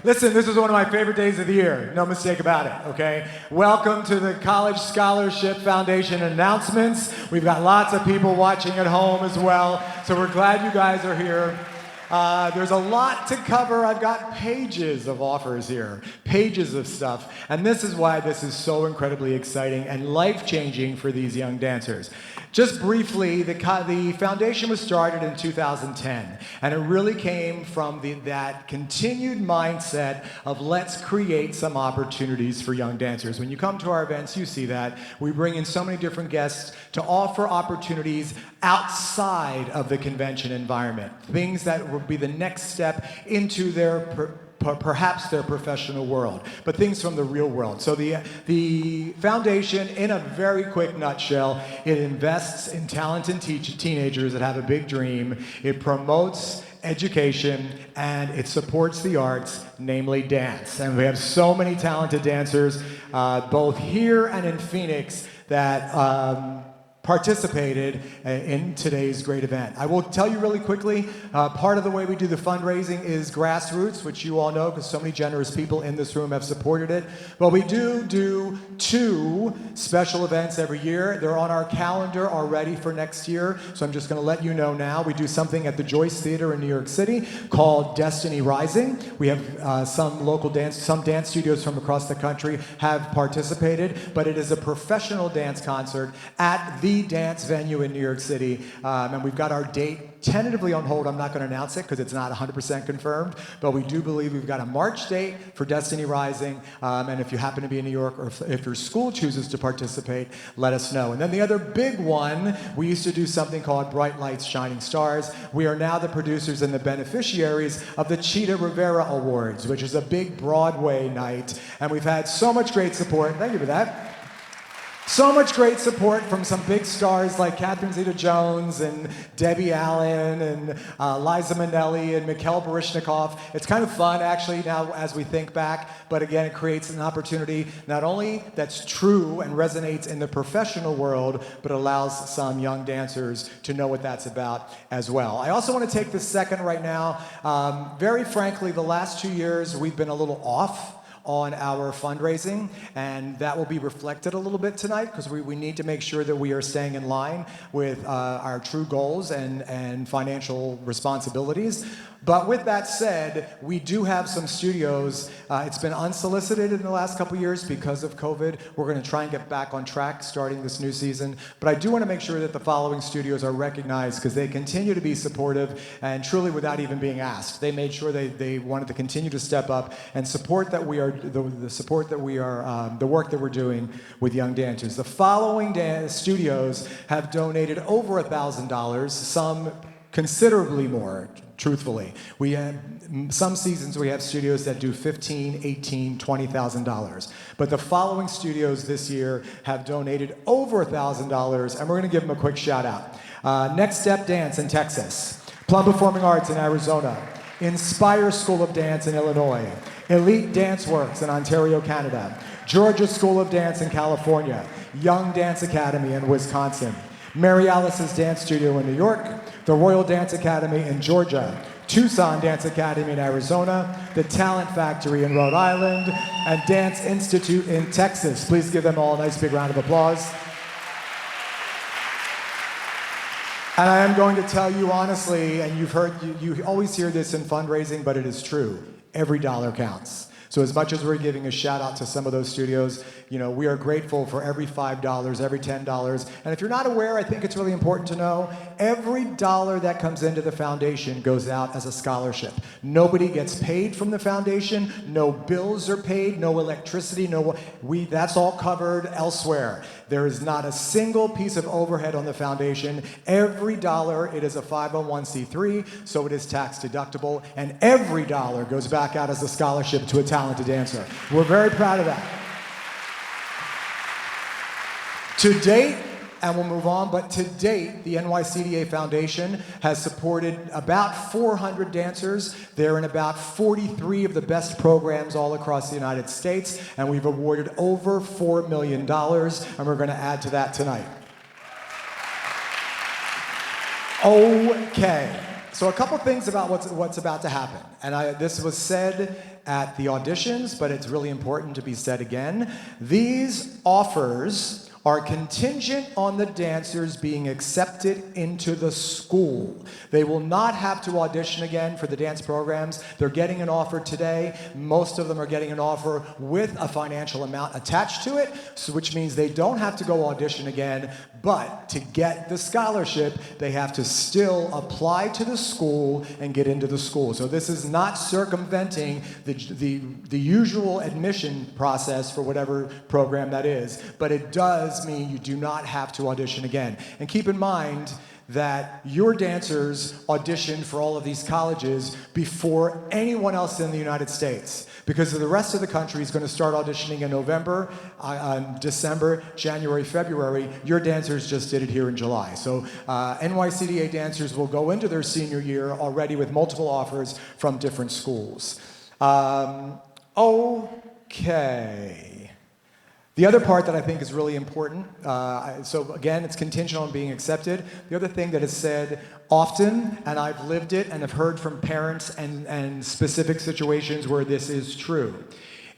Listen, this is one of my favorite days of the year. No mistake about it, okay? Welcome to the College Scholarship Foundation announcements. We've got lots of people watching at home as well, so we're glad you guys are here. There's a lot to cover. I've got pages of offers here, pages of stuff, and this is why this is so incredibly exciting and life-changing for these young dancers. Just briefly, the foundation was started in 2010, and it really came from that continued mindset of let's create some opportunities for young dancers. When you come to our events, you see that. We bring in so many different guests to offer opportunities outside of the convention environment, things that will be the next step into their perhaps their professional world, but things from the real world. So the foundation, in a very quick nutshell, it invests in talented teenagers that have a big dream. It promotes education, and it supports the arts, namely dance. And we have so many talented dancers, both here and in Phoenix, that participated in today's great event. I will tell you really quickly, part of the way we do the fundraising is grassroots, which you all know because so many generous people in this room have supported it. But we do 2 special events every year. They're on our calendar already for next year, so I'm just going to let you know now. We do something at the Joyce Theater in New York City called Destiny Rising. We have some dance studios from across the country have participated, but it is a professional dance concert at the dance venue in New York City, and we've got our date tentatively on hold. I'm not going to announce it because it's not 100% confirmed, but we do believe we've got a March date for Destiny Rising, and if you happen to be in New York, or if your school chooses to participate, let us know. And then the other big one, we used to do something called Bright Lights, Shining Stars. We are now the producers and the beneficiaries of the Cheetah Rivera Awards, which is a big Broadway night, and we've had so much great support. Thank you for that. So much great support from some big stars like Catherine Zeta-Jones and Debbie Allen and Liza Minnelli and Mikhail Baryshnikov. It's kind of fun, actually, now as we think back, but again, it creates an opportunity not only that's true and resonates in the professional world, but allows some young dancers to know what that's about as well. I also want to take this second right now. Very frankly, the last 2 years, we've been a little off on our fundraising, and that will be reflected a little bit tonight because we need to make sure that we are staying in line with our true goals and financial responsibilities. But with that said, we do have some studios. It's been unsolicited in the last couple years because of COVID. We're going to try and get back on track starting this new season. But I do want to make sure that the following studios are recognized because they continue to be supportive and truly without even being asked. They made sure they wanted to continue to step up and support that we are the work that we're doing with young dancers. The following studios have donated over $1,000, some considerably more, truthfully. We have some seasons we have studios that do $15,000, $18,000, $20,000. But the following studios this year have donated over $1,000, and we're going to give them a quick shout out. Next Step Dance in Texas, Plum Performing Arts in Arizona, Inspire School of Dance in Illinois, Elite Dance Works in Ontario, Canada, Georgia School of Dance in California, Young Dance Academy in Wisconsin, Mary Alice's Dance Studio in New York, the Royal Dance Academy in Georgia, Tucson Dance Academy in Arizona, the Talent Factory in Rhode Island, and Dance Institute in Texas. Please give them all a nice big round of applause. And I am going to tell you honestly, and you always hear this in fundraising, but it is true. Every dollar counts. So as much as we're giving a shout out to some of those studios, we are grateful for every $5, every $10. And if you're not aware, I think it's really important to know, every dollar that comes into the foundation goes out as a scholarship. Nobody gets paid from the foundation, no bills are paid, no electricity, that's all covered elsewhere. There is not a single piece of overhead on the foundation. Every dollar, it is a 501c3, so it is tax deductible, and every dollar goes back out as a scholarship to a talented dancer. We're very proud of that. To date, and we'll move on, but to date, the NYCDA Foundation has supported about 400 dancers. They're in about 43 of the best programs all across the United States, and we've awarded over $4 million, and we're going to add to that tonight. Okay. So a couple things about what's about to happen. And this was said at the auditions, but it's really important to be said again. These offers are contingent on the dancers being accepted into the school. They will not have to audition again for the dance programs. They're getting an offer today. Most of them are getting an offer with a financial amount attached to it, so which means they don't have to go audition again, but to get the scholarship, they have to still apply to the school and get into the school. So this is not circumventing the usual admission process for whatever program that is, but it does mean you do not have to audition again. And keep in mind that your dancers audition for all of these colleges before anyone else in the United States, because the rest of the country is going to start auditioning in November, December, January, February. Your dancers just did it here in July. So NYCDA dancers will go into their senior year already with multiple offers from different schools. Okay. The other part that I think is really important, so again, it's contingent on being accepted. The other thing that is said often, and I've lived it and have heard from parents and specific situations where this is true.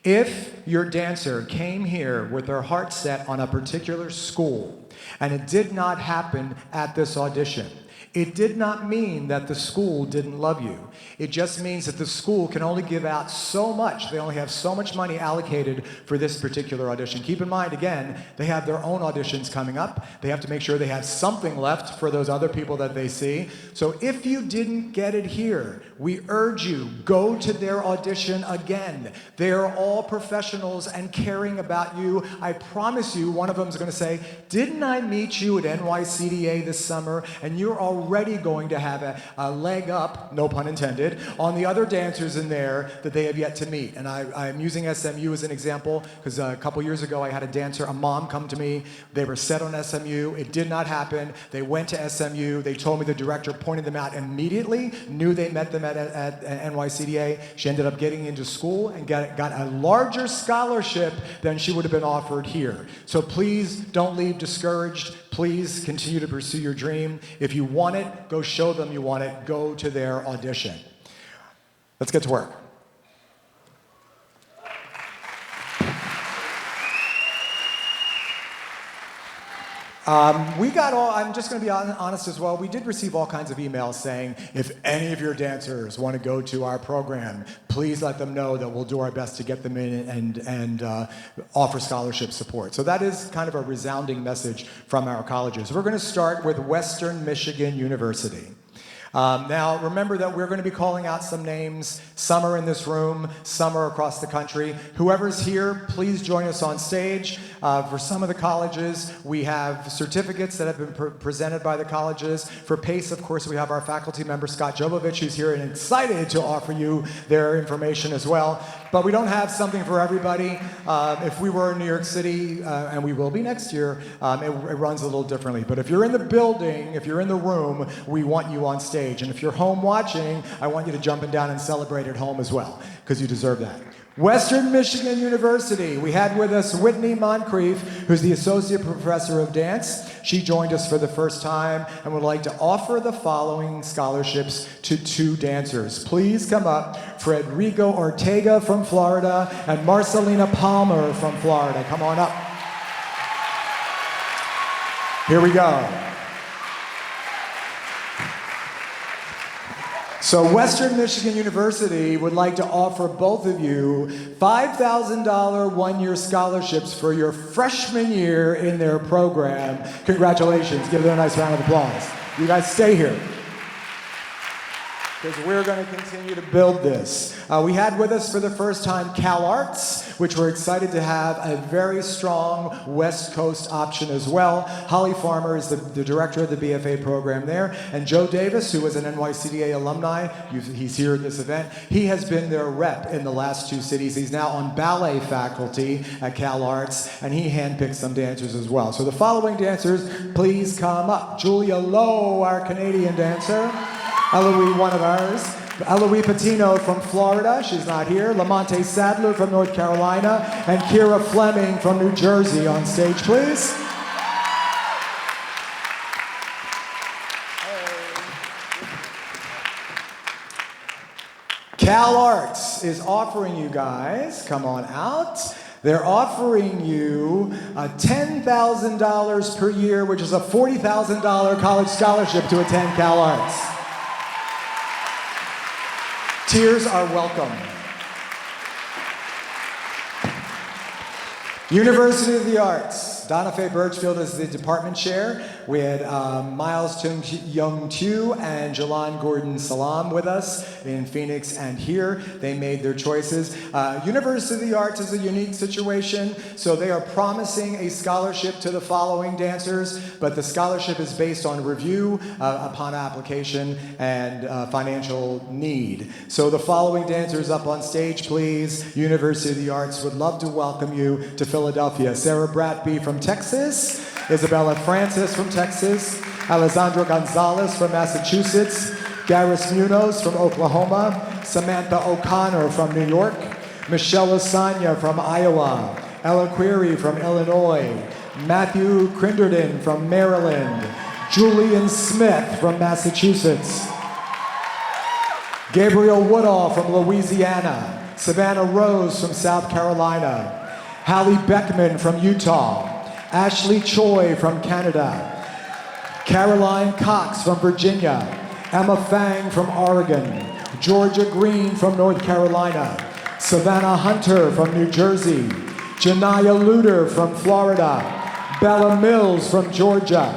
If your dancer came here with their heart set on a particular school and it did not happen at this audition, it did not mean that the school didn't love you. It just means that the school can only give out so much. They only have so much money allocated for this particular audition. Keep in mind, again, they have their own auditions coming up. They have to make sure they have something left for those other people that they see. So if you didn't get it here, we urge you, go to their audition again. They are all professionals and caring about you. I promise you, one of them is going to say, didn't I meet you at NYCDA this summer? And you're already going to have a leg up, no pun intended, on the other dancers in there that they have yet to meet. And I'm using SMU as an example because a couple years ago I had a mom come to me. They were set on SMU. It did not happen. They went to SMU. They told me the director pointed them out immediately, knew they met them at NYCDA. She ended up getting into school and got a larger scholarship than she would have been offered here. So please don't leave discouraged. Please continue to pursue your dream. If you want it, go show them you want it. Go to their audition. Let's get to work. I'm just going to be honest as well, we did receive all kinds of emails saying, if any of your dancers want to go to our program, please let them know that we'll do our best to get them in and offer scholarship support. So that is kind of a resounding message from our colleges. We're going to start with Western Michigan University. Now, remember that we're going to be calling out some names. Some are in this room, some are across the country. Whoever's here, please join us on stage. For some of the colleges, we have certificates that have been presented by the colleges. For PACE, of course, we have our faculty member, Scott Jovovich, who's here and excited to offer you their information as well. But we don't have something for everybody. If we were in New York City, and we will be next year, it runs a little differently. But if you're in the building, if you're in the room, we want you on stage. And if you're home watching, I want you to jump down and celebrate at home as well, because you deserve that. Western Michigan University, we had with us Whitney Moncrief, who's the Associate Professor of Dance. She joined us for the first time and would like to offer the following scholarships to 2 dancers. Please come up, Frederico Ortega from Florida and Marcelina Palmer from Florida. Come on up. Here we go. So Western Michigan University would like to offer both of you $5,000 one-year scholarships for your freshman year in their program. Congratulations. Give them a nice round of applause. You guys stay here, because we're going to continue to build this. We had with us for the first time CalArts, which we're excited to have a very strong West Coast option as well. Holly Farmer is the director of the BFA program there, and Joe Davis, who is an NYCDA alumni, he's here at this event. He has been their rep in the last 2 cities. He's now on ballet faculty at CalArts, and he handpicked some dancers as well. So the following dancers, please come up. Julia Lowe, our Canadian dancer. Eloise, one of ours. Eloise Patino from Florida, she's not here. Lamonte Sadler from North Carolina, and Kira Fleming from New Jersey on stage, please. CalArts Arts is offering you guys, come on out, they're offering you $10,000 per year, which is a $40,000 college scholarship to attend CalArts. Tears are welcome. University of the Arts. Donna Faye Birchfield is the department chair. We had Miles Young Tu and Jalan Gordon Salam with us in Phoenix and here. They made their choices. University of the Arts is a unique situation, so they are promising a scholarship to the following dancers, but the scholarship is based on review upon application and financial need. So the following dancers up on stage, please. University of the Arts would love to welcome you to Philadelphia. Sarah Bratby from Texas, Isabella Francis from Texas, Alessandro Gonzalez from Massachusetts, Garris Munoz from Oklahoma, Samantha O'Connor from New York, Michelle Lasagna from Iowa, Ella Query from Illinois, Matthew Crinderton from Maryland, Julian Smith from Massachusetts, Gabriel Woodall from Louisiana, Savannah Rose from South Carolina, Hallie Beckman from Utah, Ashley Choi from Canada, Caroline Cox from Virginia, Emma Fang from Oregon, Georgia Green from North Carolina, Savannah Hunter from New Jersey, Janaya Luder from Florida, Bella Mills from Georgia,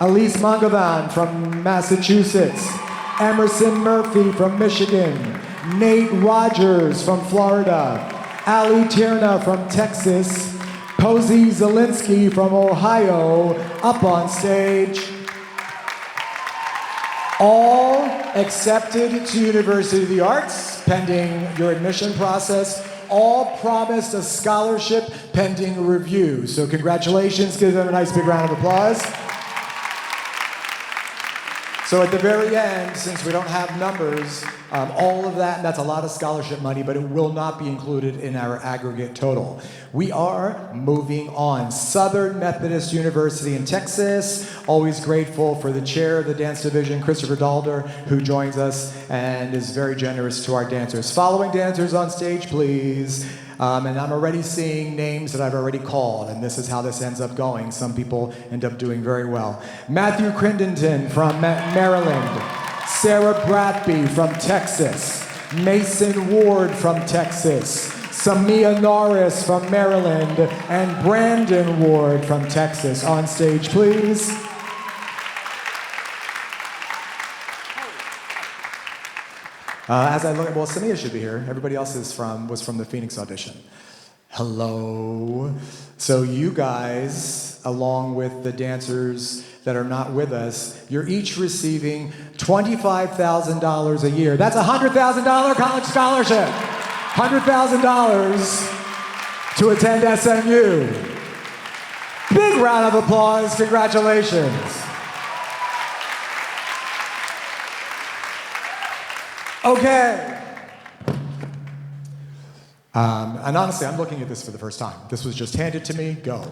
Elise Mangavan from Massachusetts, Emerson Murphy from Michigan, Nate Rogers from Florida, Ali Tierna from Texas, Posey Zielinski from Ohio, up on stage. All accepted to University of the Arts, pending your admission process. All promised a scholarship pending review. So congratulations, give them a nice big round of applause. So at the very end, since we don't have numbers, all of that, and that's a lot of scholarship money, but it will not be included in our aggregate total. We are moving on. Southern Methodist University in Texas, always grateful for the chair of the dance division, Christopher Dalder, who joins us and is very generous to our dancers. Following dancers on stage, please. And I'm already seeing names that I've already called, and this is how this ends up going. Some people end up doing very well. Matthew Crindenton from Maryland, Sarah Bratby from Texas, Mason Ward from Texas, Samia Norris from Maryland, and Brandon Ward from Texas. On stage, please. As I look at, well, Samia should be here. Everybody else was from the Phoenix audition. Hello. So you guys, along with the dancers that are not with us, you're each receiving $25,000 a year. That's a $100,000 college scholarship. $100,000 to attend SMU. Big round of applause. Congratulations. Okay. And honestly, I'm looking at this for the first time. This was just handed to me. Go.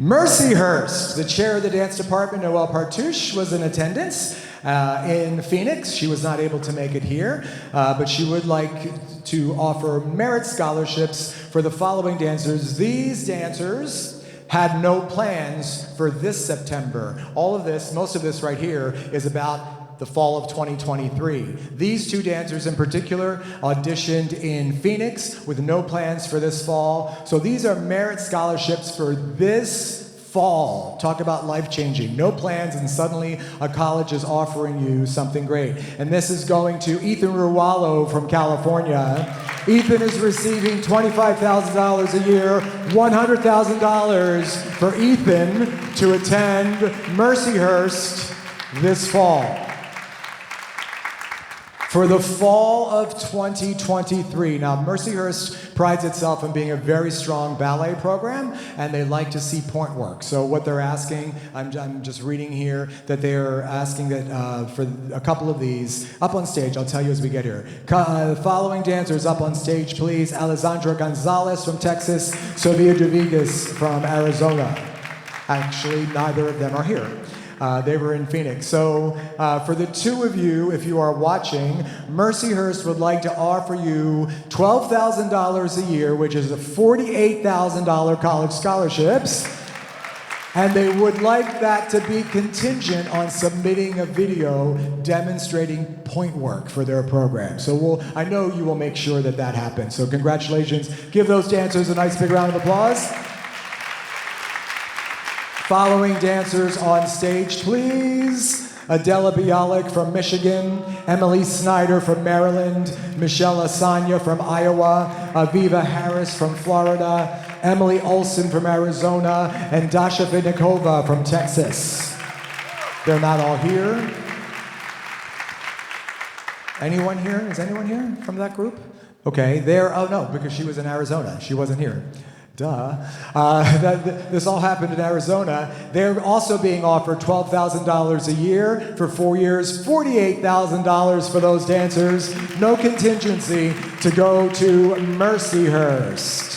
Mercyhurst, the chair of the dance department, Noelle Partouche, was in attendance in Phoenix. She was not able to make it here, but she would like to offer merit scholarships for the following dancers. These dancers had no plans for this September. All of this, most of this right here, is about the fall of 2023. These two dancers in particular auditioned in Phoenix with no plans for this fall. So these are merit scholarships for this fall. Talk about life-changing. No plans, and suddenly a college is offering you something great. And this is going to Ethan Rualo from California. Ethan is receiving $25,000 a year, $100,000 for Ethan to attend Mercyhurst this fall. For the fall of 2023. Now, Mercyhurst prides itself on being a very strong ballet program, and they like to see point work. So what they're asking, I'm just reading here, that they're asking that for a couple of these, up on stage, I'll tell you as we get here. Following dancers up on stage, please. Alessandra Gonzalez from Texas, Sofia Dovigas from Arizona. Actually, neither of them are here. They were in Phoenix. So for the two of you, if you are watching, Mercyhurst would like to offer you $12,000 a year, which is a $48,000 college scholarships. And they would like that to be contingent on submitting a video demonstrating point work for their program. So I know you will make sure that that happens. So congratulations. Give those dancers a nice big round of applause. Following dancers on stage, please. Adela Bialik from Michigan, Emily Snyder from Maryland, Michelle Asanya from Iowa, Aviva Harris from Florida, Emily Olson from Arizona, and Dasha Vidnikova from Texas. They're not all here. Anyone here? Is anyone here from that group? Okay, oh no, because she was in Arizona. She wasn't here. Duh. This all happened in Arizona. They're also being offered $12,000 a year for 4 years, $48,000 for those dancers. No contingency to go to Mercyhurst.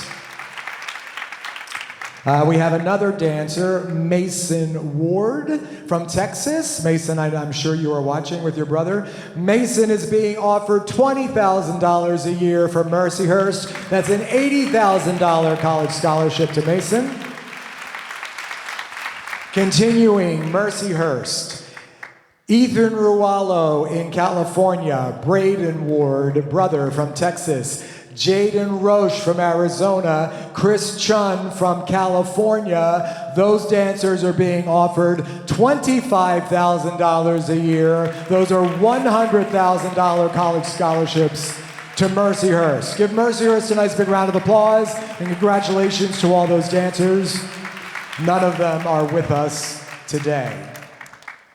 We have another dancer, Mason Ward from Texas. Mason, I'm sure you are watching with your brother. Mason is being offered $20,000 a year from Mercyhurst. That's an $80,000 college scholarship to Mason. Continuing, Mercyhurst. Ethan Rualo in California, Braden Ward, brother from Texas. Jaden Roche from Arizona, Chris Chun from California. Those dancers are being offered $25,000 a year. Those are $100,000 college scholarships to Mercyhurst. Give Mercyhurst a nice big round of applause and congratulations to all those dancers. None of them are with us today.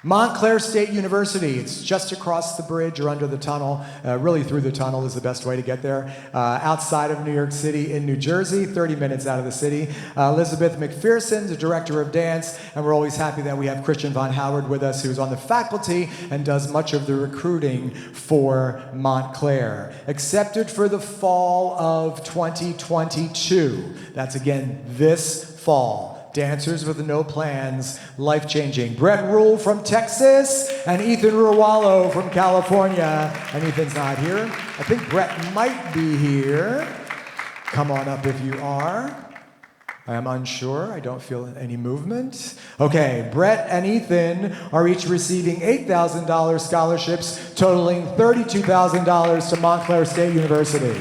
Montclair State University, it's just across the bridge or under the tunnel, really through the tunnel is the best way to get there. Outside of New York City in New Jersey, 30 minutes out of the city. Elizabeth McPherson, the director of dance, and we're always happy that we have Christian Von Howard with us, who's on the faculty and does much of the recruiting for Montclair. Accepted for the fall of 2022. That's again this fall. Dancers with no plans, life-changing. Brett Rule from Texas and Ethan Rualo from California. And Ethan's not here. I think Brett might be here. Come on up if you are. I am unsure. I don't feel any movement. Okay, Brett and Ethan are each receiving $8,000 scholarships, totaling $32,000 to Montclair State University.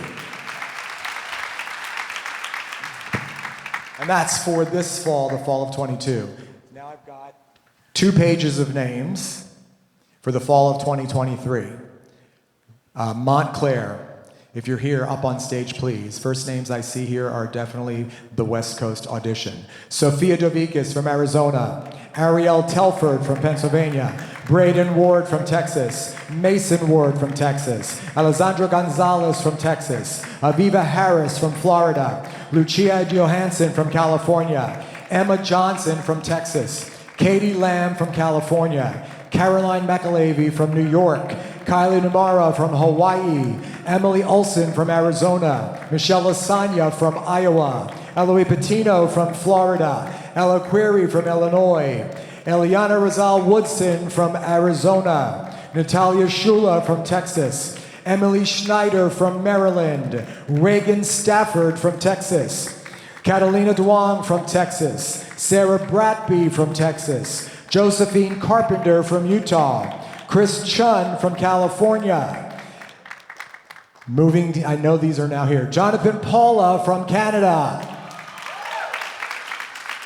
And that's for this fall, the fall of 22. Now I've got 2 pages of names for the fall of 2023. Montclair, if you're here, up on stage, please. First names I see here are definitely the West Coast Audition. Sophia Dovikis from Arizona. Ariel Telford from Pennsylvania. Braden Ward from Texas. Mason Ward from Texas. Alessandra Gonzalez from Texas. Aviva Harris from Florida. Lucia Johansson from California. Emma Johnson from Texas. Katie Lamb from California. Caroline McAlavey from New York. Kylie Namara from Hawaii. Emily Olson from Arizona. Michelle Asanya from Iowa. Eloise Patino from Florida. Ella Query from Illinois. Eliana Rizal Woodson from Arizona. Natalia Shula from Texas. Emily Schneider from Maryland. Reagan Stafford from Texas. Catalina Duong from Texas. Sarah Bratby from Texas. Josephine Carpenter from Utah. Chris Chun from California. I know these are now here. Jonathan Paula from Canada.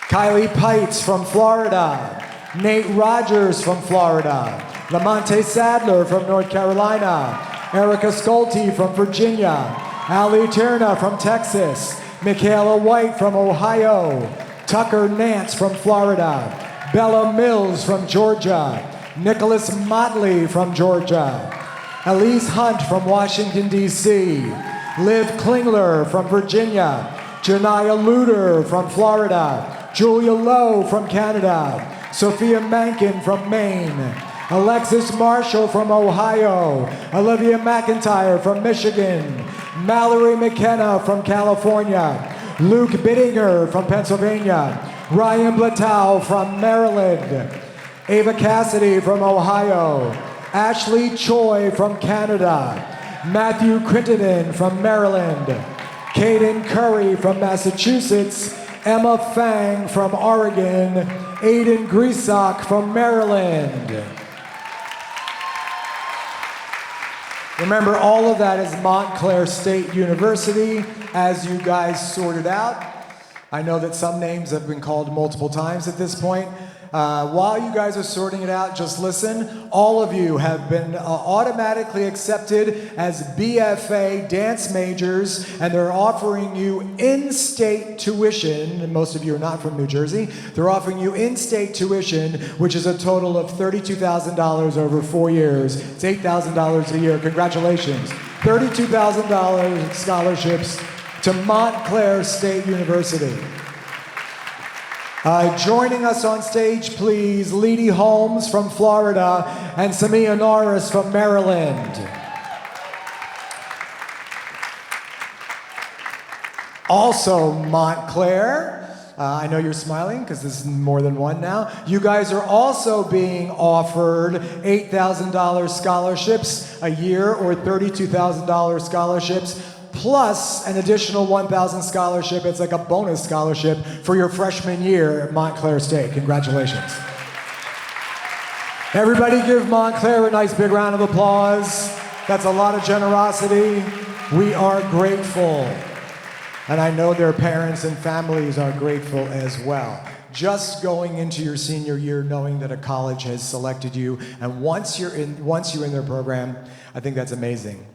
Kylie Pites from Florida. Nate Rogers from Florida. Lamonte Sadler from North Carolina. Erica Sculte from Virginia. Ali Terna from Texas. Michaela White from Ohio. Tucker Nance from Florida. Bella Mills from Georgia. Nicholas Motley from Georgia. Elise Hunt from Washington, D.C. Liv Klingler from Virginia. Janiyah Luder from Florida. Julia Lowe from Canada. Sophia Mankin from Maine. Alexis Marshall from Ohio. Olivia McIntyre from Michigan. Mallory McKenna from California. Luke Bittinger from Pennsylvania. Ryan Blatow from Maryland. Ava Cassidy from Ohio, Ashley Choi from Canada, Matthew Crittenden from Maryland, Caden Curry from Massachusetts, Emma Fang from Oregon, Aiden Grisak from Maryland. Remember, all of that is Montclair State University, as you guys sorted out. I know that some names have been called multiple times at this point. While you guys are sorting it out, just listen. All of you have been automatically accepted as BFA dance majors, and they're offering you in-state tuition. And most of you are not from New Jersey. They're offering you in-state tuition, which is a total of $32,000 over 4 years. It's $8,000 a year. Congratulations. $32,000 scholarships to Montclair State University. Joining us on stage, please, Leedy Holmes from Florida and Samia Norris from Maryland. Also, Montclair, I know you're smiling because this is more than one now. You guys are also being offered $8,000 scholarships a year, or $32,000 scholarships, plus an additional $1,000 scholarship. It's like a bonus scholarship for your freshman year at Montclair State. Congratulations. Everybody give Montclair a nice big round of applause. That's a lot of generosity. We are grateful. And I know their parents and families are grateful as well. Just going into your senior year knowing that a college has selected you, and once you're in their program, I think that's amazing.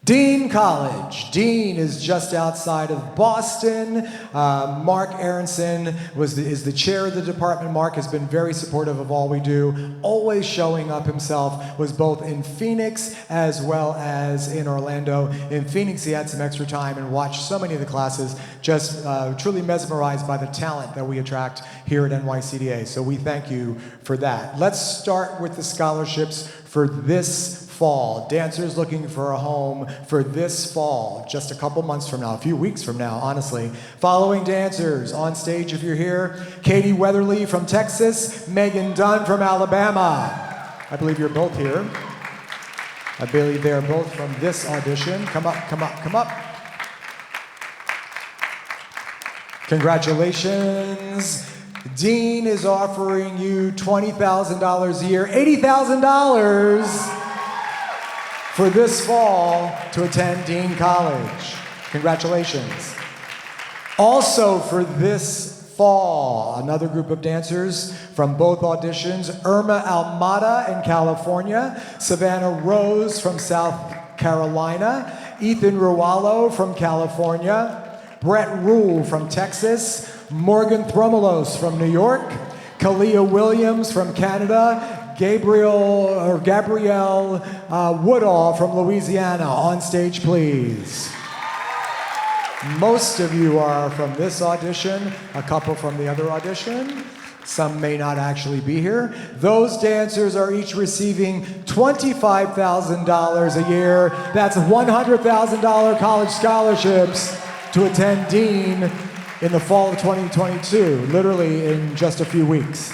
Dean College. Dean is just outside of Boston. Mark Aronson is the chair of the department. Mark has been very supportive of all we do, always showing up himself, was both in Phoenix as well as in Orlando. In Phoenix, he had some extra time and watched so many of the classes, just truly mesmerized by the talent that we attract here at NYCDA. So we thank you for that. Let's start with the scholarships for this fall. Dancers looking for a home for this fall, just a couple months from now, a few weeks from now, honestly. Following dancers on stage, if you're here: Katie Weatherly from Texas, Megan Dunn from Alabama. I believe you're both here. I believe they're both from this audition. Come up, come up, come up. Congratulations. Dean is offering you $20,000 a year, $80,000 for this fall to attend Dean College. Congratulations. Also for this fall, another group of dancers from both auditions: Irma Almada in California, Savannah Rose from South Carolina, Ethan Rualo from California, Brett Rule from Texas, Morgan Thromelos from New York, Kalia Williams from Canada, Gabrielle Woodall from Louisiana. On stage, please. Most of you are from this audition, a couple from the other audition. Some may not actually be here. Those dancers are each receiving $25,000 a year. That's $100,000 college scholarships to attend Dean in the fall of 2022, literally in just a few weeks.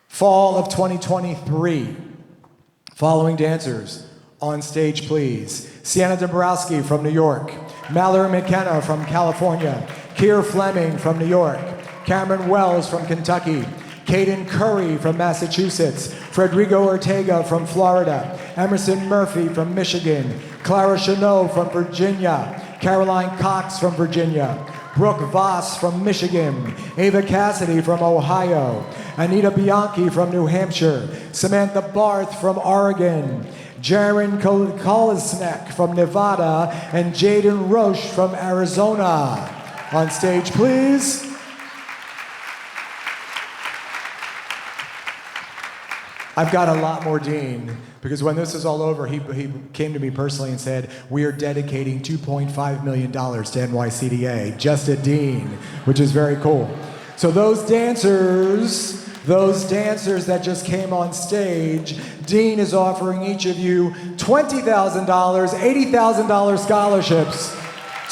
Fall of 2023. Following dancers, on stage please: Sienna Dombrowski from New York, Mallory McKenna from California, Keir Fleming from New York, Cameron Wells from Kentucky, Caden Curry from Massachusetts, Frederico Ortega from Florida, Emerson Murphy from Michigan, Clara Chanot from Virginia, Caroline Cox from Virginia, Brooke Voss from Michigan, Ava Cassidy from Ohio, Anita Bianchi from New Hampshire, Samantha Barth from Oregon, Jaron Kolisnek from Nevada, and Jaden Roche from Arizona. On stage, please. I've got a lot more Dean, because when this is all over, he came to me personally and said, we are dedicating $2.5 million to NYCDA, just at Dean, which is very cool. So those dancers that just came on stage, Dean is offering each of you $20,000, $80,000 scholarships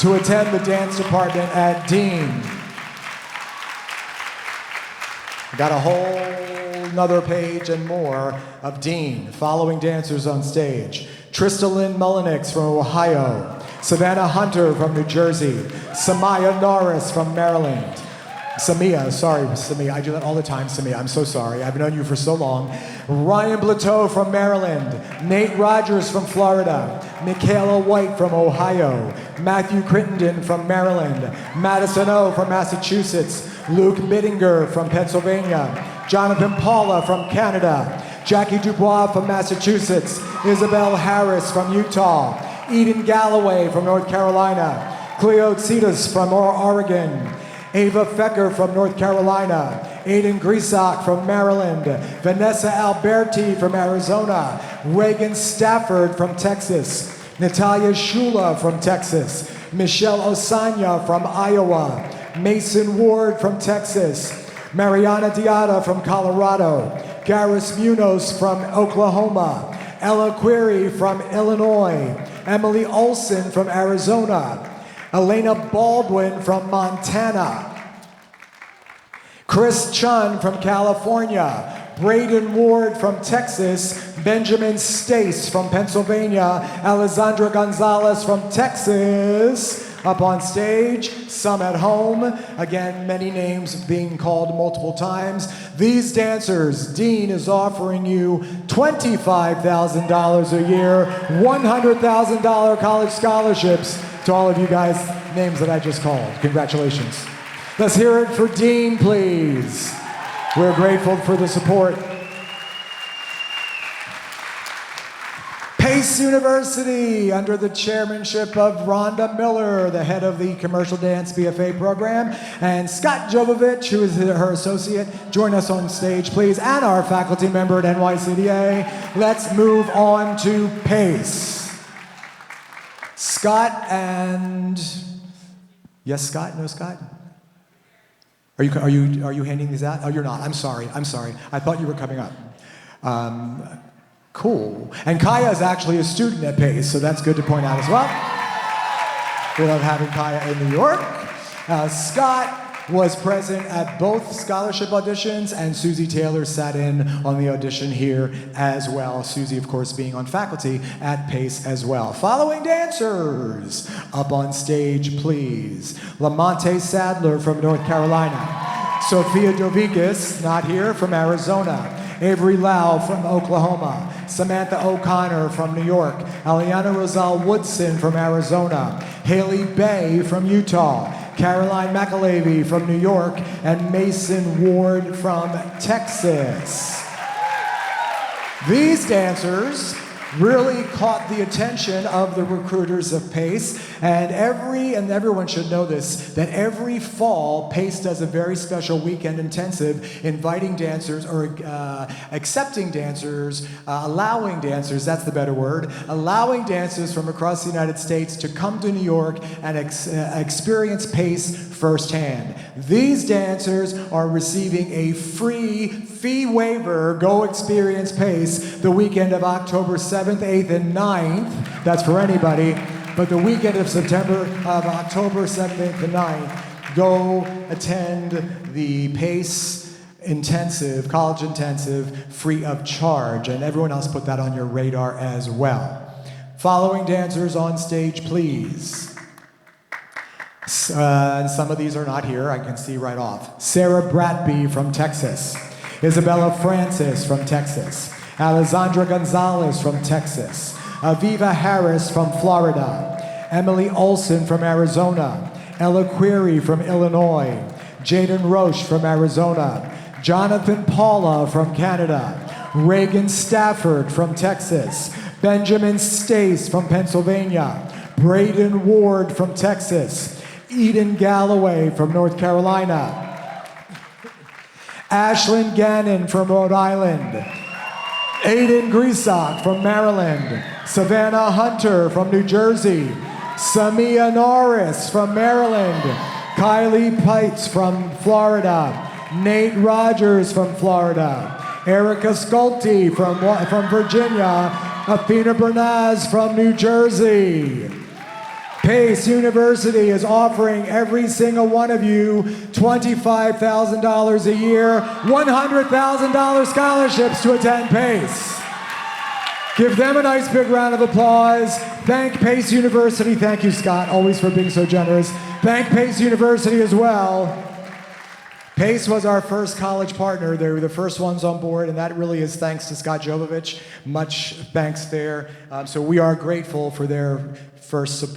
to attend the dance department at Dean. Got a whole another page and more of Dean. Following dancers on stage: Tristalyn Mullenix from Ohio, Savannah Hunter from New Jersey, Samaya Norris from Maryland. Samia, I do that all the time, Samia, I'm so sorry, I've known you for so long. Ryan Blateau from Maryland, Nate Rogers from Florida, Michaela White from Ohio, Matthew Crittenden from Maryland, Madison O from Massachusetts, Luke Bittinger from Pennsylvania, Jonathan Paula from Canada, Jackie Dubois from Massachusetts, Isabel Harris from Utah, Eden Galloway from North Carolina, Cleo Tsitas from Oregon, Ava Fecker from North Carolina, Aiden Grisak from Maryland, Vanessa Alberti from Arizona, Reagan Stafford from Texas, Natalia Shula from Texas, Michelle Osanya from Iowa, Mason Ward from Texas, Mariana Diata from Colorado, Garris Munoz from Oklahoma, Ella Query from Illinois, Emily Olson from Arizona, Elena Baldwin from Montana, Chris Chun from California, Braden Ward from Texas, Benjamin Stace from Pennsylvania, Alessandra Gonzalez from Texas. Up on stage, some at home. Again, many names being called multiple times. These dancers, Dean is offering you $25,000 a year, $100,000 college scholarships to all of you guys, names that I just called. Congratulations. Let's hear it for Dean, please. We're grateful for the support. Pace University, under the chairmanship of Rhonda Miller, the head of the Commercial Dance BFA program, and Scott Jovovich, who is her associate. Join us on stage, please, and our faculty member at NYCDA. Let's move on to Pace. Scott and... Yes, Scott? No, Scott? Are you handing these out? Oh, you're not. I'm sorry. I thought you were coming up. Cool. And Kaya is actually a student at Pace, so that's good to point out as well. We love having Kaya in New York. Scott was present at both scholarship auditions, and Susie Taylor sat in on the audition here as well. Susie, of course, being on faculty at Pace as well. Following dancers, up on stage, please. Lamonte Sadler from North Carolina. Sophia Dovikis, not here, from Arizona. Avery Lau from Oklahoma, Samantha O'Connor from New York, Aliana Rosal Woodson from Arizona, Haley Bay from Utah, Caroline McAlavey from New York, and Mason Ward from Texas. These dancers really caught the attention of the recruiters of Pace, and everyone should know this, that every fall, Pace does a very special weekend intensive inviting dancers, or accepting dancers, allowing dancers, that's the better word, allowing dancers from across the United States to come to New York and experience Pace firsthand. These dancers are receiving a free fee waiver, go experience Pace, the weekend of October 7th, 8th, and 9th. That's for anybody. But the weekend of October 7th, 8th, and 9th, go attend the Pace intensive, college intensive, free of charge. And everyone else put that on your radar as well. Following dancers on stage, please. Some of these are not here, I can see right off. Sarah Bratby from Texas. Isabella Francis from Texas. Alessandra Gonzalez from Texas. Aviva Harris from Florida. Emily Olson from Arizona. Ella Query from Illinois. Jaden Roche from Arizona. Jonathan Paula from Canada. Reagan Stafford from Texas. Benjamin Stace from Pennsylvania. Braden Ward from Texas. Eden Galloway from North Carolina. Ashlyn Gannon from Rhode Island. Aiden Grisak from Maryland. Savannah Hunter from New Jersey. Samia Norris from Maryland. Kylie Pites from Florida. Nate Rogers from Florida. Erica Sculty from Virginia. Athena Bernaz from New Jersey. Pace University is offering every single one of you $25,000 a year, $100,000 scholarships to attend Pace. Give them a nice big round of applause. Thank Pace University. Thank you, Scott, always for being so generous. Thank Pace University as well. Pace was our first college partner. They were the first ones on board, and that really is thanks to Scott Jovovich. Much thanks there. So we are grateful for their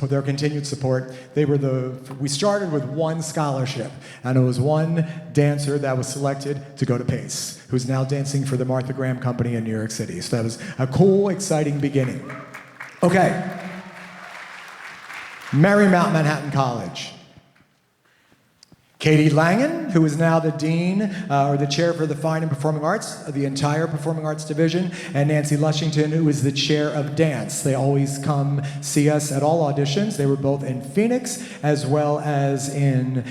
their continued support. We started with one scholarship, and it was one dancer that was selected to go to Pace, who's now dancing for the Martha Graham Company in New York City. So that was a cool, exciting beginning. Okay. Marymount Manhattan College. Katie Langen, who is now the dean or the chair for the Fine and Performing Arts, the entire Performing Arts division, and Nancy Lushington, who is the chair of dance. They always come see us at all auditions. They were both in Phoenix as well as in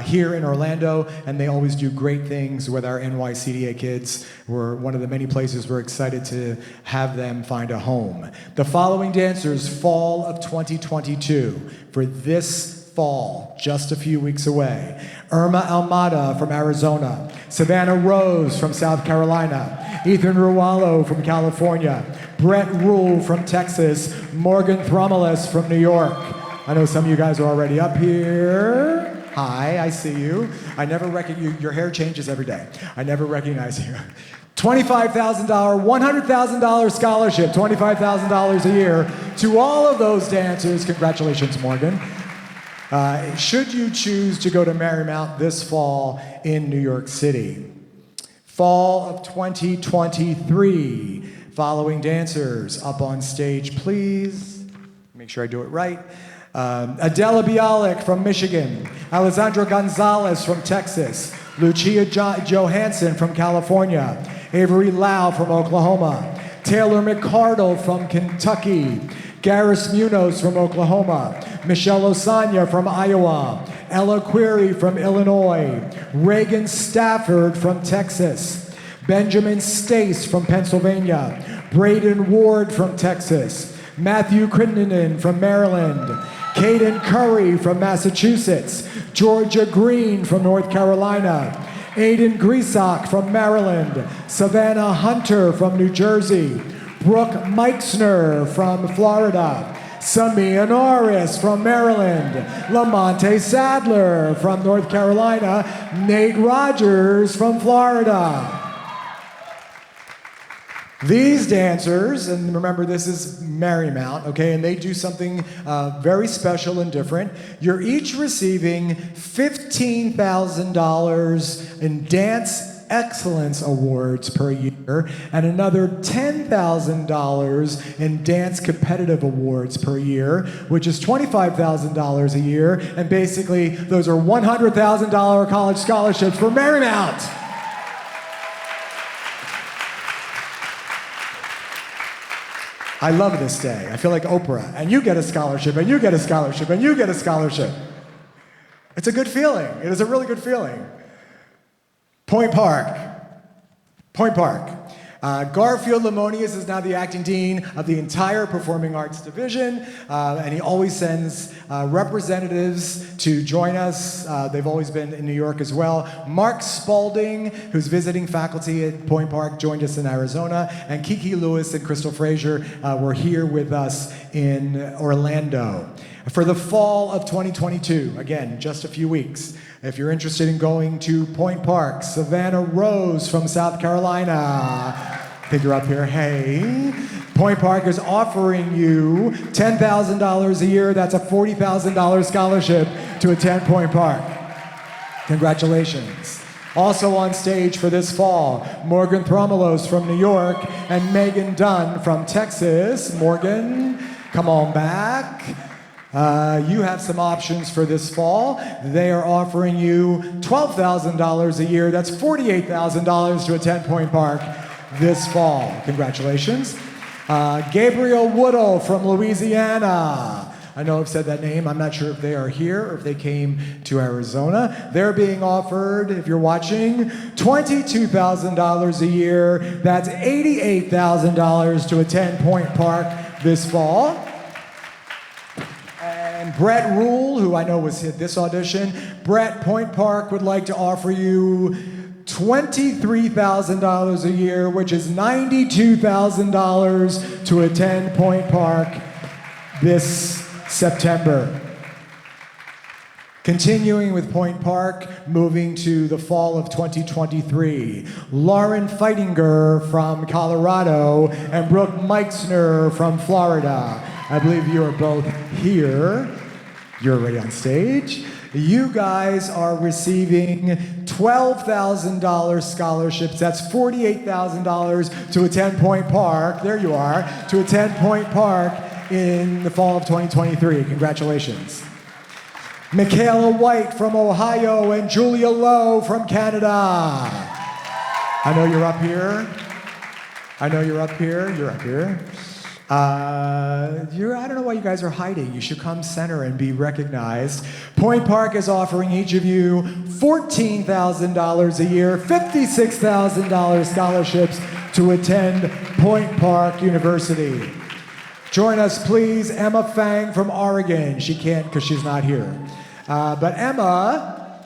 here in Orlando, and they always do great things with our NYCDA kids. We're one of the many places we're excited to have them find a home. The following dancers, fall of 2022, for this fall, just a few weeks away. Irma Almada from Arizona, Savannah Rose from South Carolina, Ethan Rualo from California, Brett Rule from Texas, Morgan Thromelis from New York. I know some of you guys are already up here. Hi, I see you. I never recognize you. Your hair changes every day. I never recognize you. $25,000, $100,000 scholarship, $25,000 a year to all of those dancers. Congratulations, Morgan. Should you choose to go to Marymount this fall in New York City. Fall of 2023, following dancers up on stage, please. Make sure I do it right. Adela Bialik from Michigan, Alessandra Gonzalez from Texas, Lucia Johansson from California, Avery Lau from Oklahoma, Taylor McCardle from Kentucky, Garris Munoz from Oklahoma, Michelle Osanya from Iowa, Ella Query from Illinois, Reagan Stafford from Texas, Benjamin Stace from Pennsylvania, Braden Ward from Texas, Matthew Crittenden from Maryland, Caden Curry from Massachusetts, Georgia Green from North Carolina, Aiden Grisak from Maryland, Savannah Hunter from New Jersey, Brooke Meixner from Florida, Samia Norris from Maryland, Lamonte Sadler from North Carolina, Nate Rogers from Florida. These dancers, and remember this is Marymount, okay, and they do something very special and different. You're each receiving $15,000 in Dance Excellence Awards per year, and another $10,000 in Dance Competitive Awards per year, which is $25,000 a year, and basically those are $100,000 college scholarships for Marymount. I love this day. I feel like Oprah, and you get a scholarship, and you get a scholarship, and you get a scholarship. It's a good feeling. It is a really good feeling. Point Park. Garfield Lemonius is now the acting dean of the entire Performing Arts Division, and he always sends representatives to join us. They've always been in New York as well. Mark Spalding, who's visiting faculty at Point Park, joined us in Arizona, and Kiki Lewis and Crystal Frazier were here with us in Orlando. For the fall of 2022, again, just a few weeks, if you're interested in going to Point Park, Savannah Rose from South Carolina, I think you're up here, hey. Point Park is offering you $10,000 a year. That's a $40,000 scholarship to attend Point Park. Congratulations. Also on stage for this fall, Morgan Thromelos from New York and Megan Dunn from Texas. Morgan, come on back. You have some options for this fall. They are offering you $12,000 a year. That's $48,000 to attend Point Park this fall. Congratulations. Gabriel Woodall from Louisiana. I know I've said that name. I'm not sure if they are here or if they came to Arizona. They're being offered, if you're watching, $22,000 a year. That's $88,000 to attend Point Park this fall. And And Brett Rule, who I know was at this audition, Brett, Point Park would like to offer you $23,000 a year, which is $92,000 to attend Point Park this September. Continuing with Point Park, moving to the fall of 2023. Lauren Feitinger from Colorado and Brooke Meixner from Florida. I believe you are both here. You're already on stage. You guys are receiving $12,000 scholarships. That's $48,000 to attend Point Park. There you are, to attend Point Park in the fall of 2023. Congratulations. Michaela White from Ohio and Julia Lowe from Canada. I know you're up here. You're up here. I don't know why you guys are hiding. You should come center and be recognized. Point Park is offering each of you $14,000 a year, $56,000 scholarships to attend Point Park University. Join us, please, Emma Fang from Oregon. She can't because she's not here. But Emma,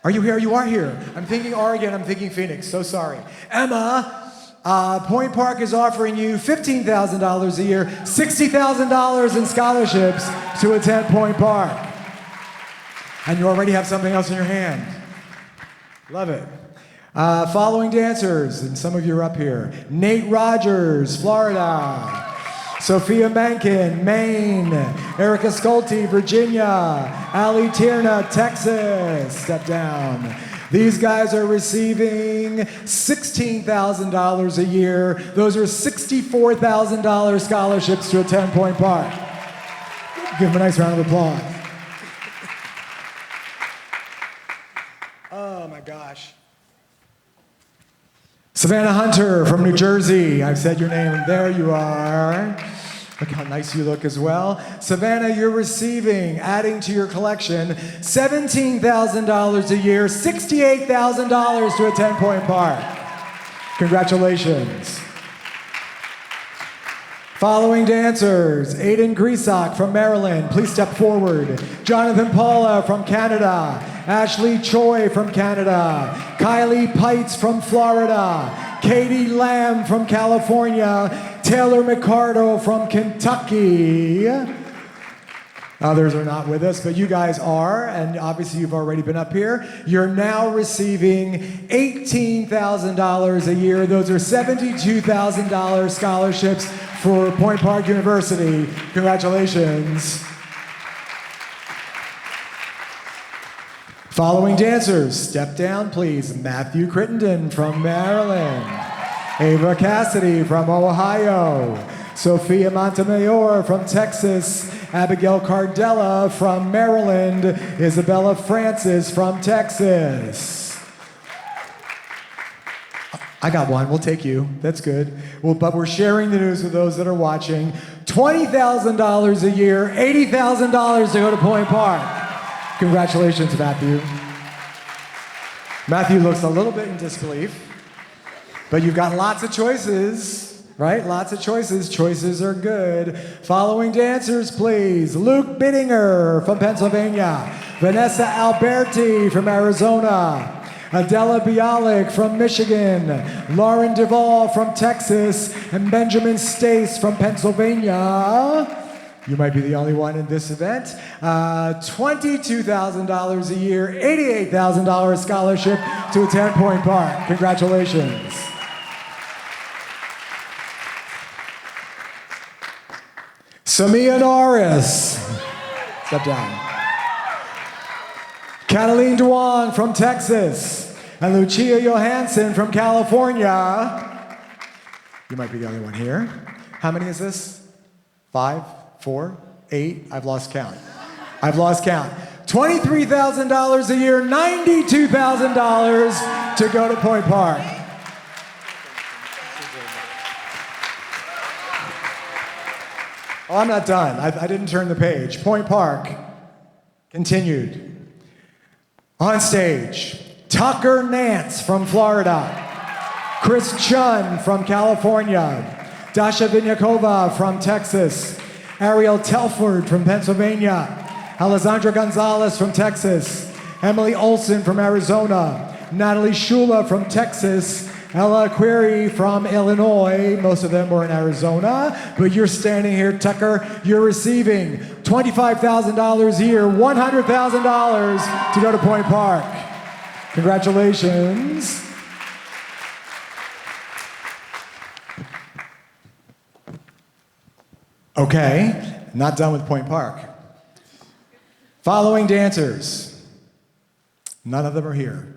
are you here? You are here. I'm thinking Oregon, I'm thinking Phoenix. So sorry. Emma, Point Park is offering you $15,000 a year, $60,000 in scholarships to attend Point Park. And you already have something else in your hand. Love it. Following dancers, and some of you are up here. Nate Rogers, Florida. Sophia Mankin, Maine. Erica Sculte, Virginia. Ali Tierna, Texas. Step down. These guys are receiving $16,000 a year. Those are $64,000 scholarships to attend Point Park. Give them a nice round of applause. Oh my gosh. Savannah Hunter from New Jersey. I've said your name. There you are. Look how nice you look as well. Savannah, you're receiving, adding to your collection, $17,000 a year, $68,000 to attend Point Park. Congratulations. Following dancers, Aiden Grisak from Maryland, please step forward. Jonathan Paula from Canada. Ashley Choi from Canada. Kylie Pites from Florida. Katie Lamb from California. Taylor McCardo from Kentucky. Others are not with us, but you guys are, and obviously you've already been up here. You're now receiving $18,000 a year. Those are $72,000 scholarships for Point Park University. Congratulations. Following dancers, step down please. Matthew Crittenden from Maryland. Ava Cassidy from Ohio. Sophia Montemayor from Texas. Abigail Cardella from Maryland. Isabella Francis from Texas. I got one, we'll take you, that's good. Well, but we're sharing the news with those that are watching. $20,000 a year, $80,000 to go to Point Park. Congratulations, Matthew. Matthew looks a little bit in disbelief, but you've got lots of choices, right? Lots of choices. Choices are good. Following dancers, please. Luke Bittinger from Pennsylvania. Vanessa Alberti from Arizona. Adela Bialik from Michigan. Lauren Duvall from Texas. And Benjamin Stace from Pennsylvania. You might be the only one in this event. $22,000 a year, $88,000 scholarship to attend Point Park. Congratulations. Samia Norris. Step down. Cataline Duong from Texas. And Lucia Johansson from California. You might be the only one here. How many is this? 5? 4, 8, I've lost count. $23,000 a year, $92,000 to go to Point Park. Oh, I'm not done. I didn't turn the page. Point Park continued. On stage, Tucker Nance from Florida. Chris Chun from California. Dasha Vinyakova from Texas. Ariel Telford from Pennsylvania, Alessandra Gonzalez from Texas, Emily Olson from Arizona, Natalie Shula from Texas, Ella Query from Illinois. Most of them were in Arizona, but you're standing here, Tucker. You're receiving $25,000 a year, $100,000 to go to Point Park. Congratulations. Okay, not done with Point Park. Following dancers. None of them are here.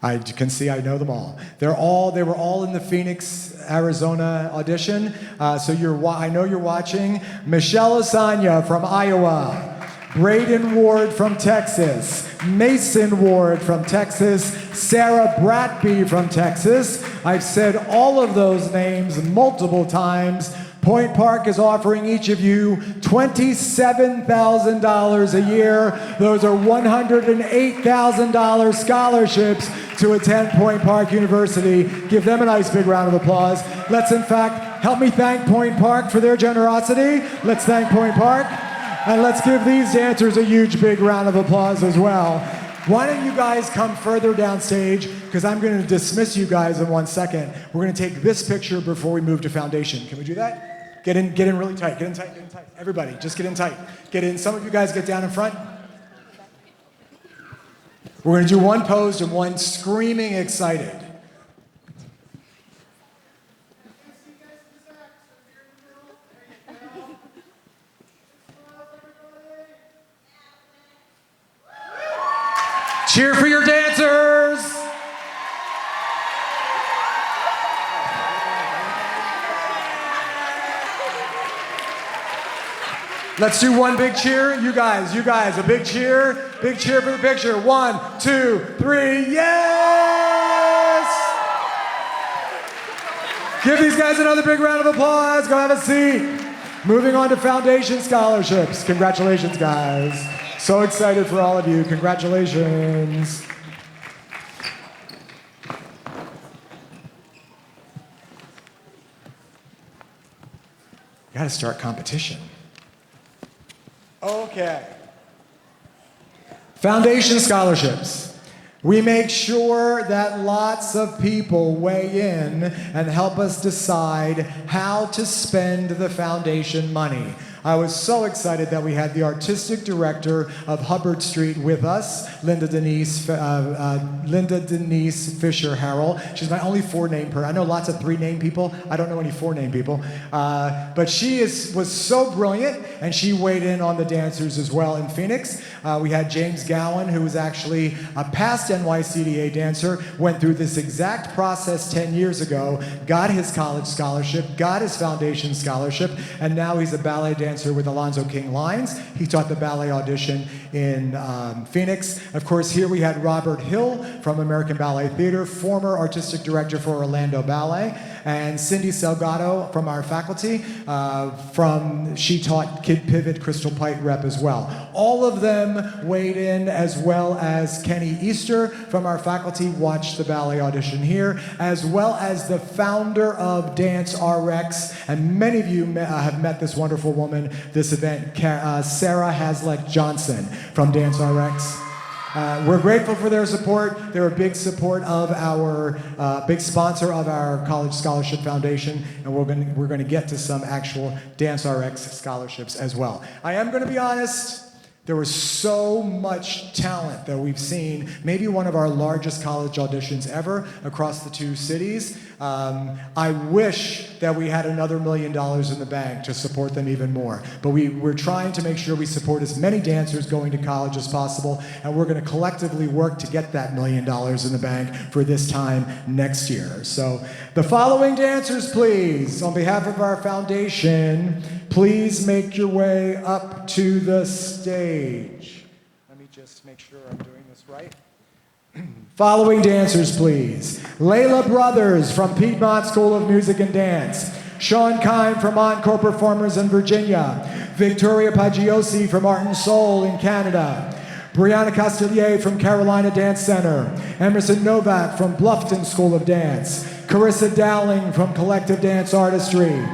I can see I know them all. They were all in the Phoenix, Arizona audition. I know you're watching. Michelle Osanya from Iowa. Braden Ward from Texas. Mason Ward from Texas. Sarah Bratby from Texas. I've said all of those names multiple times. Point Park is offering each of you $27,000 a year. Those are $108,000 scholarships to attend Point Park University. Give them a nice big round of applause. Let's, in fact, help me thank Point Park for their generosity. Let's thank Point Park. And let's give these dancers a huge big round of applause as well. Why don't you guys come further downstage, because I'm going to dismiss you guys in 1 second. We're going to take this picture before we move to foundation. Can we do that? Get in really tight, get in tight, get in tight. Everybody, just get in tight. Get in, some of you guys get down in front. We're gonna do one posed and one screaming excited. Cheer for your dancers! Let's do one big cheer. You guys, a big cheer for the picture. 1, 2, 3, yes! Give these guys another big round of applause. Go have a seat. Moving on to foundation scholarships. Congratulations, guys. So excited for all of you. Congratulations. Gotta start competition. Okay. Foundation scholarships. We make sure that lots of people weigh in and help us decide how to spend the foundation money. I was so excited that we had the artistic director of Hubbard Street with us, Linda Denise Fisher-Harrell. She's my only 4-name person. I know lots of 3-name people. I don't know any 4-name people. But she was so brilliant, and she weighed in on the dancers as well in Phoenix. We had James Gowan, who was actually a past NYCDA dancer, went through this exact process 10 years ago, got his college scholarship, got his foundation scholarship, and now he's a ballet dancer with Alonzo King Lines. He taught the ballet audition in Phoenix. Of course, here we had Robert Hill from American Ballet Theater, former artistic director for Orlando Ballet, and Cindy Salgado from our faculty. She taught Kid Pivot, Crystal Pite Rep as well. All of them weighed in, as well as Kenny Easter from our faculty watched the ballet audition here, as well as the founder of DanceRx, and many of you have met this wonderful woman, this event, Sarah Hazlitt Johnson from DanceRx. We're grateful for their support. They're a big support of our, big sponsor of our College Scholarship Foundation, and we're going to get to some actual DanceRx scholarships as well. I am going to be honest. There was so much talent that we've seen, maybe one of our largest college auditions ever across the 2 cities. I wish that we had another $1 million in the bank to support them even more. But we're trying to make sure we support as many dancers going to college as possible, and we're going to collectively work to get that $1 million in the bank for this time next year. So the following dancers, please, on behalf of our foundation, please make your way up to the stage. Let me just make sure I'm doing this right. Following dancers, please. Layla Brothers from Piedmont School of Music and Dance. Sean Kine from Encore Performers in Virginia. Victoria Pagliossi from Art and Soul in Canada. Brianna Castillier from Carolina Dance Center. Emerson Novak from Bluffton School of Dance. Carissa Dowling from Collective Dance Artistry.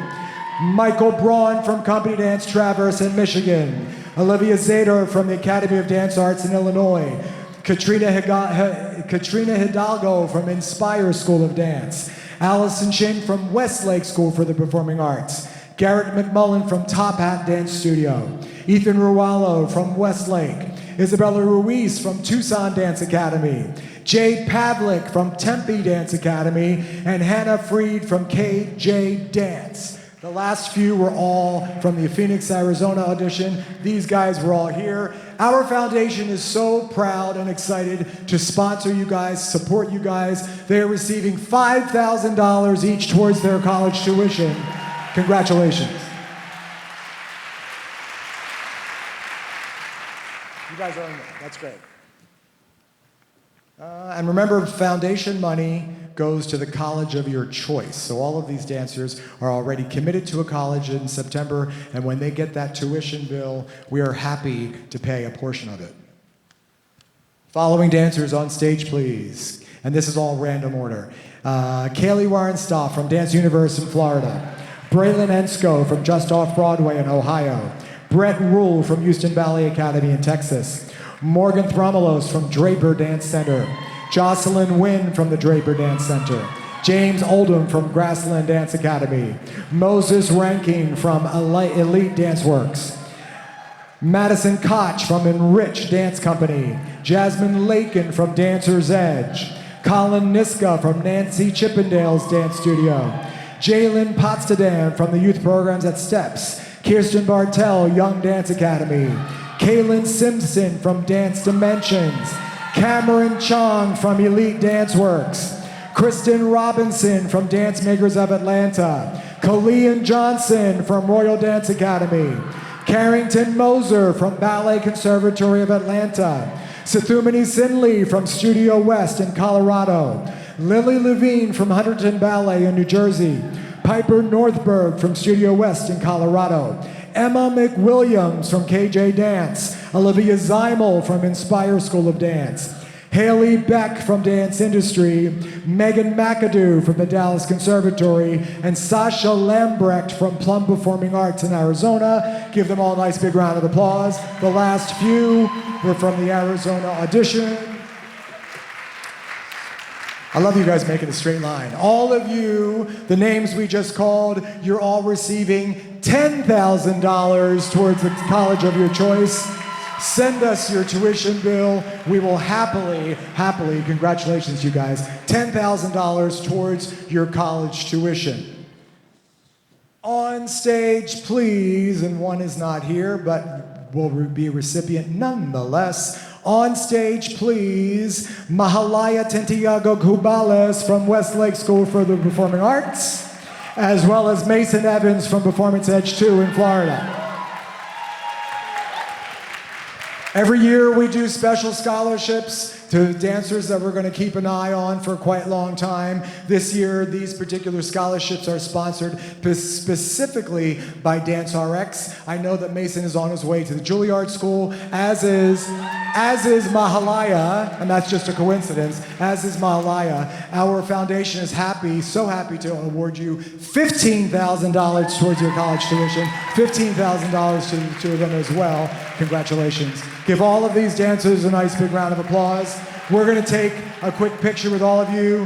Michael Braun from Company Dance Traverse in Michigan, Olivia Zader from the Academy of Dance Arts in Illinois, Katrina Hidalgo from Inspire School of Dance, Allison Shin from Westlake School for the Performing Arts, Garrett McMullen from Top Hat Dance Studio, Ethan Rualo from Westlake, Isabella Ruiz from Tucson Dance Academy, Jade Pavlik from Tempe Dance Academy, and Hannah Freed from KJ Dance. The last few were all from the Phoenix, Arizona audition. These guys were all here. Our foundation is so proud and excited to sponsor you guys, support you guys. They are receiving $5,000 each towards their college tuition. Congratulations. You guys are in there. That's great. And remember, foundation money goes to the college of your choice. So all of these dancers are already committed to a college in September, and when they get that tuition bill, we are happy to pay a portion of it. Following dancers on stage, please. And this is all random order. Kaylee Warrenstoff from Dance Universe in Florida. Braylon Ensko from Just Off Broadway in Ohio. Brett Rule from Houston Ballet Academy in Texas. Morgan Thromelos from Draper Dance Center. Jocelyn Wynn from the Draper Dance Center. James Oldham from Grassland Dance Academy. Moses Ranking from Elite Dance Works. Madison Koch from Enrich Dance Company. Jasmine Lakin from Dancer's Edge. Colin Niska from Nancy Chippendale's Dance Studio. Jalen Potstadam from the youth programs at Steps. Kirsten Bartel, Young Dance Academy. Kaylin Simpson from Dance Dimensions. Cameron Chong from Elite Dance Works. Kristen Robinson from Dance Makers of Atlanta. Colleen Johnson from Royal Dance Academy. Carrington Moser from Ballet Conservatory of Atlanta. Sathumani Sinley from Studio West in Colorado. Lily Levine from Hunterton Ballet in New Jersey. Piper Northberg from Studio West in Colorado. Emma McWilliams from KJ Dance. Olivia Zeimel from Inspire School of Dance. Haley Beck from Dance Industry. Megan McAdoo from the Dallas Conservatory. And Sasha Lambrecht from Plum Performing Arts in Arizona. Give them all a nice big round of applause. The last few were from the Arizona Audition. I love you guys making a straight line. All of you, the names we just called, you're all receiving $10,000 towards the college of your choice. Send us your tuition bill. We will happily, congratulations you guys, $10,000 towards your college tuition. On stage, please, and one is not here, but will be a recipient nonetheless. On stage, please, Mahalaya Tentiago Cubales from Westlake School for the Performing Arts, as well as Mason Evans from Performance Edge 2 in Florida. Every year we do special scholarships to dancers that we're going to keep an eye on for quite a long time. This year, these particular scholarships are sponsored specifically by DanceRx. I know that Mason is on his way to the Juilliard School, as is Mahalaya, and that's just a coincidence, as is Mahalaya. Our foundation is so happy to award you $15,000 towards your college tuition, $15,000 to the two of them as well. Congratulations. Give all of these dancers a nice big round of applause. We're going to take a quick picture with all of you.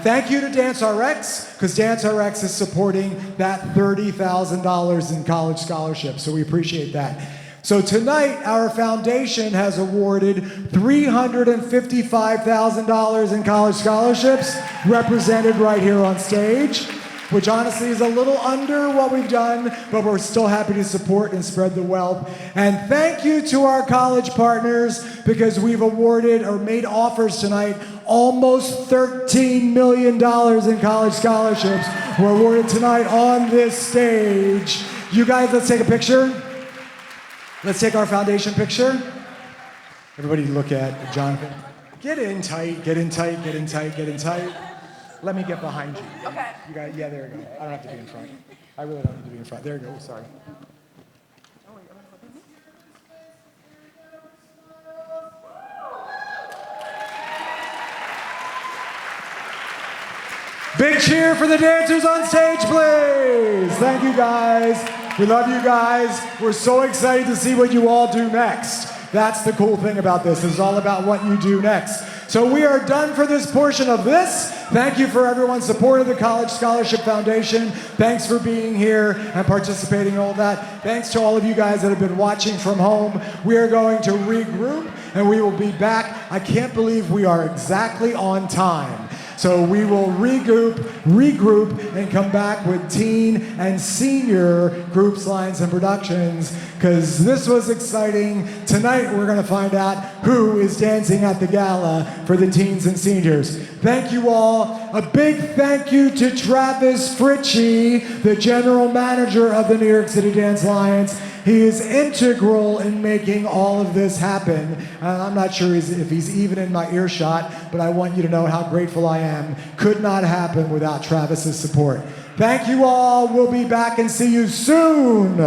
Thank you to DanceRx, because DanceRx is supporting that $30,000 in college scholarships, so we appreciate that. So tonight, our foundation has awarded $355,000 in college scholarships, represented right here on stage, which honestly is a little under what we've done, but we're still happy to support and spread the wealth. And thank you to our college partners, because we've awarded or made offers tonight almost $13 million in college scholarships were awarded tonight on this stage. You guys, let's take a picture. Let's take our foundation picture. Everybody look at Jonathan. Get in tight, get in tight, get in tight, get in tight. Let me get behind you. Okay. You got, yeah, there you go. I don't have to be in front. I really don't need to be in front. There you go, sorry. Big cheer for the dancers on stage, please. Thank you, guys. We love you guys. We're so excited to see what you all do next. That's the cool thing about this. It's all about what you do next. So we are done for this portion of this. Thank you for everyone's support of the College Scholarship Foundation. Thanks for being here and participating in all that. Thanks to all of you guys that have been watching from home. We are going to regroup and we will be back. I can't believe we are exactly on time. So we will regroup, and come back with teen and senior groups, lines, and productions, because this was exciting. Tonight we're going to find out who is dancing at the gala for the teens and seniors. Thank you all. A big thank you to Travis Fritchie, the general manager of the New York City Dance Alliance. He is integral in making all of this happen. I'm not sure if he's even in my earshot, but I want you to know how grateful I am. Could not happen without Travis's support. Thank you all. We'll be back and see you soon.